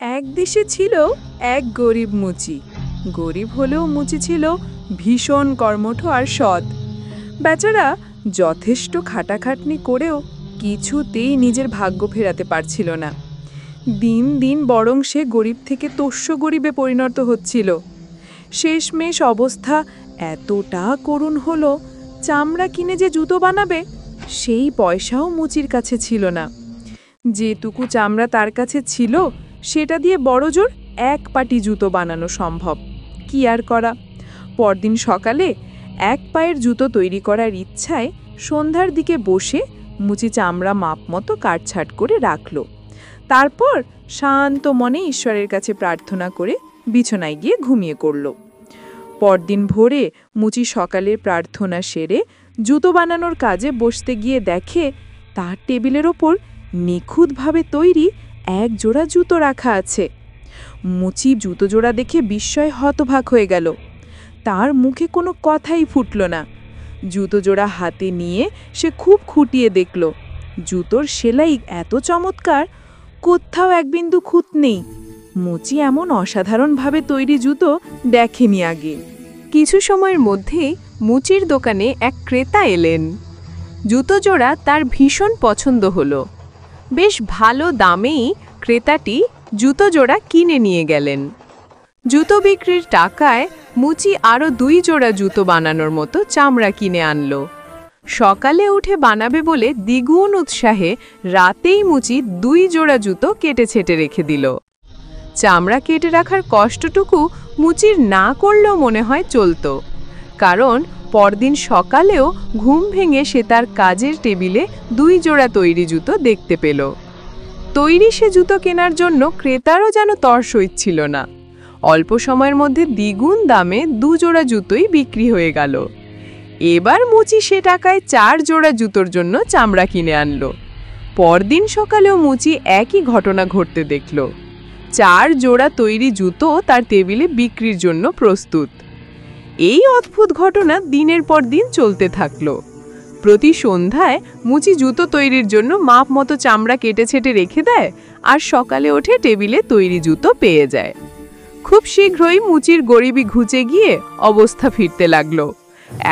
এক দেশে ছিল এক গরিব মুচি। গরিব হলেও মুচি ছিল ভীষণ কর্মঠ আর সৎ। বেচারা যথেষ্ট খাটাখাটনি করেও কিছুতেই নিজের ভাগ্য ফেরাতে পারছিল না। দিন দিন বরং সে গরিব থেকে তোষ্য গরিবে পরিণত হচ্ছিল। শেষমেশ অবস্থা এতটা করুণ হলো, চামড়া কিনে যে জুতো বানাবে সেই পয়সাও মুচির কাছে ছিল না। যেটুকু চামড়া তার কাছে ছিল সেটা দিয়ে বড়জোর এক পাটি জুতো বানানো সম্ভব। কি আর করা, পরদিন সকালে এক পায়ের জুতো তৈরি করার ইচ্ছায় সন্ধ্যার দিকে বসে মুচি চামড়া মাপ মতো কাটছাট করে রাখল। তারপর শান্ত মনে ঈশ্বরের কাছে প্রার্থনা করে বিছানায় গিয়ে ঘুমিয়ে পড়ল। পরদিন ভোরে মুচি সকালের প্রার্থনা সেরে জুতো বানানোর কাজে বসতে গিয়ে দেখে তার টেবিলের ওপর নিখুঁতভাবে তৈরি এক জোড়া জুতো রাখা আছে। মুচি জুতো জোড়া দেখে বিস্ময়ে হতবাক হয়ে গেল। তার মুখে কোনো কথাই ফুটল না। জুতো জোড়া হাতে নিয়ে সে খুব খুঁটিয়ে দেখল। জুতোর সেলাই এত চমৎকার, কোথাও এক বিন্দু খুঁত নেই। মুচি এমন অসাধারণভাবে তৈরি জুতো দেখেনি আগে। কিছু সময়ের মধ্যেই মুচির দোকানে এক ক্রেতা এলেন। জুতো জোড়া তার ভীষণ পছন্দ হলো। বেশ ভালো দামেই ক্রেতাটি জুতো জোড়া কিনে নিয়ে গেলেন। জুতো বিক্রির টাকায় মুচি আরও 2 জোড়া জুতো বানানোর মতো চামড়া কিনে আনলো। সকালে উঠে বানাবে বলে দ্বিগুণ উৎসাহে রাতেই মুচি 2 জোড়া জুতো কেটে ছেটে রেখে দিল। চামড়া কেটে রাখার কষ্টটুকু মুচির না করলেও মনে হয় চলতো, কারণ পরদিন সকালেও ঘুম ভেঙে সে তার কাজের টেবিলে 2 জোড়া তৈরি জুতো দেখতে পেল। তৈরি সে জুতো কেনার জন্য ক্রেতারও যেন তর সইছিল না। অল্প সময়ের মধ্যে দ্বিগুণ দামে 2 জোড়া জুতোই বিক্রি হয়ে গেল। এবার মুচি সে টাকায় 4 জোড়া জুতোর জন্য চামড়া কিনে আনলো। পরদিন সকালেও মুচি একই ঘটনা ঘটতে দেখল। 4 জোড়া তৈরি জুতো তার টেবিলে বিক্রির জন্য প্রস্তুত। এই অদ্ভুত ঘটনা দিনের পর দিন চলতে থাকলো। প্রতি সন্ধ্যায় মুচি জুতো তৈরির জন্য মাপ মতো চামড়া কেটে ছেটে রেখে দেয়, আর সকালে ওঠে টেবিলে তৈরি জুতো পেয়ে যায়। খুব শীঘ্রই মুচির গরিবি ঘুচে গিয়ে অবস্থা ফিরতে লাগলো।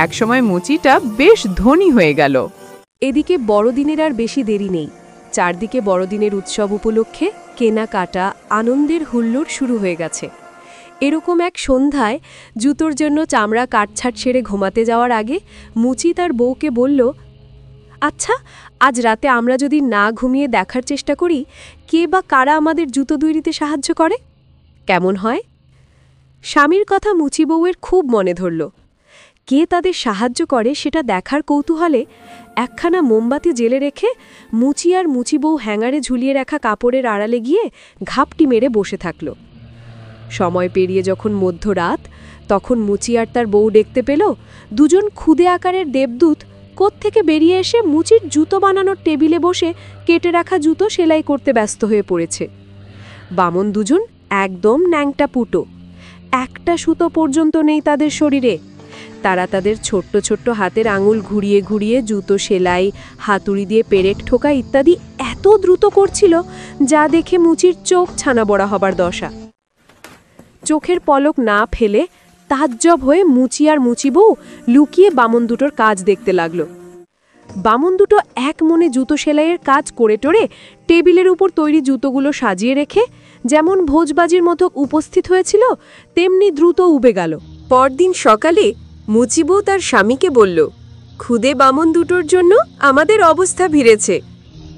একসময় মুচিটা বেশ ধনী হয়ে গেল। এদিকে বড়দিনের আর বেশি দেরি নেই। চারদিকে বড়দিনের উৎসব উপলক্ষে কেনাকাটা, আনন্দের হুল্লোড় শুরু হয়ে গেছে। এরকম এক সন্ধ্যায় জুতোর জন্য চামড়া কাটছাট সেরে ঘুমাতে যাওয়ার আগে মুচি তার বউকে বলল, আচ্ছা, আজ রাতে আমরা যদি না ঘুমিয়ে দেখার চেষ্টা করি কে বা কারা আমাদের জুতো তৈরিতে সাহায্য করে, কেমন হয়? স্বামীর কথা মুচি বউয়ের খুব মনে ধরল। কে তাদের সাহায্য করে সেটা দেখার কৌতূহলে একখানা মোমবাতি জেলে রেখে মুচি আর মুচি বউ হ্যাঙ্গারে ঝুলিয়ে রাখা কাপড়ের আড়ালে গিয়ে ঘাপটি মেরে বসে থাকল। সময় পেরিয়ে যখন মধ্যরাত, তখন মুচি আর তার বউ দেখতে পেল দুজন ক্ষুদে আকারের দেবদূত কোত্থেকে বেরিয়ে এসে মুচির জুতো বানানোর টেবিলে বসে কেটে রাখা জুতো সেলাই করতে ব্যস্ত হয়ে পড়েছে। বামন দুজন একদম ন্যাংটা পুটো, একটা সুতো পর্যন্ত নেই তাদের শরীরে। তারা তাদের ছোট্ট ছোট্ট হাতের আঙুল ঘুরিয়ে ঘুরিয়ে জুতো সেলাই, হাতুড়ি দিয়ে পেরেক ঠোকা ইত্যাদি এত দ্রুত করছিল যা দেখে মুচির চোখ ছানা বড়া হবার দশা। চোখের পলক না ফেলে তাজ্জব হয়ে মুচি আর মুচি বউ লুকিয়ে বামন দুটোর কাজ দেখতে লাগলো। বামন দুটো এক মনে জুতো সেলাইয়ের কাজ করে টোরে টেবিলের উপর তৈরি জুতোগুলো সাজিয়ে রেখে যেমন ভোজবাজির মতো উপস্থিত হয়েছিল তেমনি দ্রুত উবে গেল। পরদিন সকালে মুচি বউ তার স্বামীকে বলল, ক্ষুদে বামন দুটোর জন্য আমাদের অবস্থা ভিড়েছে।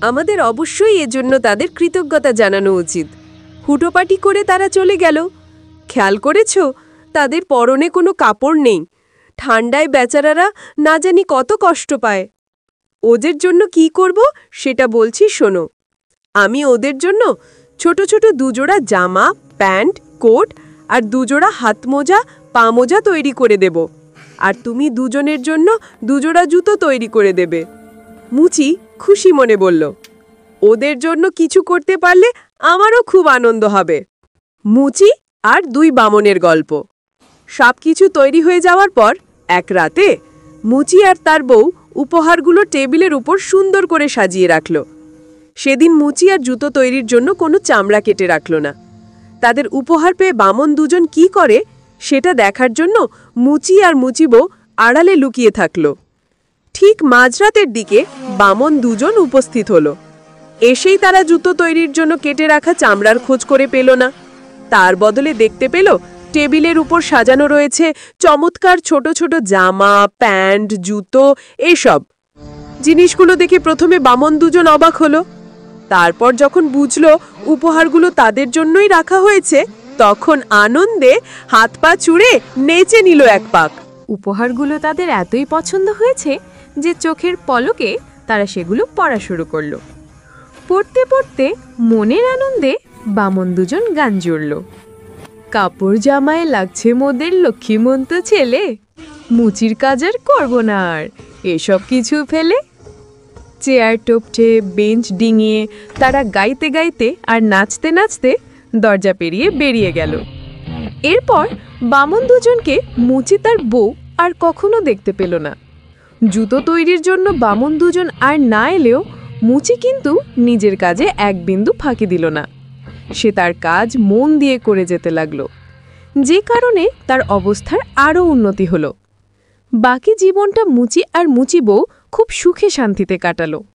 আমাদের অবশ্যই এজন্য তাদের কৃতজ্ঞতা জানানো উচিত। হুটোপাটি করে তারা চলে গেল। খেয়াল করেছ, তাদের পরনে কোনো কাপড় নেই। ঠান্ডায় বেচারারা না জানি কত কষ্ট পায়। ওদের জন্য কি করব সেটা বলছি শোনো। আমি ওদের জন্য ছোট ছোট 2 জোড়া জামা, প্যান্ট, কোট আর 2 জোড়া হাত মোজা, পা মোজা তৈরি করে দেব, আর তুমি দুজনের জন্য 2 জোড়া জুতো তৈরি করে দেবে। মুচি খুশি মনে বলল, ওদের জন্য কিছু করতে পারলে আমারও খুব আনন্দ হবে। মুচি আর 2 বামনের গল্প। সবকিছু তৈরি হয়ে যাওয়ার পর এক রাতে মুচি আর তার বউ উপহারগুলো টেবিলের উপর সুন্দর করে সাজিয়ে রাখল। সেদিন মুচি আর জুতো তৈরির জন্য কোনো চামড়া কেটে রাখল না। তাদের উপহার পেয়ে বামন দুজন কি করে সেটা দেখার জন্য মুচি আর মুচিবো আড়ালে লুকিয়ে থাকল। ঠিক মাঝরাতের দিকে বামন দুজন উপস্থিত হলো। এসেই তারা জুতো তৈরির জন্য কেটে রাখা চামড়ার খোঁজ করে পেল না। তার বদলে দেখতে পেল টেবিলের উপর সাজানো রয়েছে চমৎকার ছোট ছোট জামা, প্যান্ট, জুতো, এসব জিনিসগুলো দেখে প্রথমে বামন দুজন অবাক হলো। তারপর যখন বুঝলো উপহারগুলো তাদের জন্যই রাখা হয়েছে, তখন আনন্দে হাত পা ছুঁড়ে নেচে নিল এক পাক। উপহারগুলো তাদের এতই পছন্দ হয়েছে যে চোখের পলকে তারা সেগুলো পড়া শুরু করলো। পড়তে পড়তে মনের আনন্দে বামন দুজন গান জুড়ল। কাপড় জামায় লাগছে মোদের লক্ষ্মীমন্ত ছেলে, মুচির কাজ আর করব না আর এসব কিছু ফেলে। চেয়ার টপটে বেঞ্চ ডিঙিয়ে তারা গাইতে গাইতে আর নাচতে নাচতে দরজা পেরিয়ে বেরিয়ে গেল। এরপর বামন দুজনকে মুচি তার বউ আর কখনো দেখতে পেল না। জুতো তৈরির জন্য বামন দুজন আর না এলেও মুচি কিন্তু নিজের কাজে এক বিন্দু ফাঁকি দিল না। সে তার কাজ মন দিয়ে করে যেতে লাগলো, যে কারণে তার অবস্থার আরও উন্নতি হলো। বাকি জীবনটা মুচি আর মুচি বউ খুব সুখে শান্তিতে কাটালো।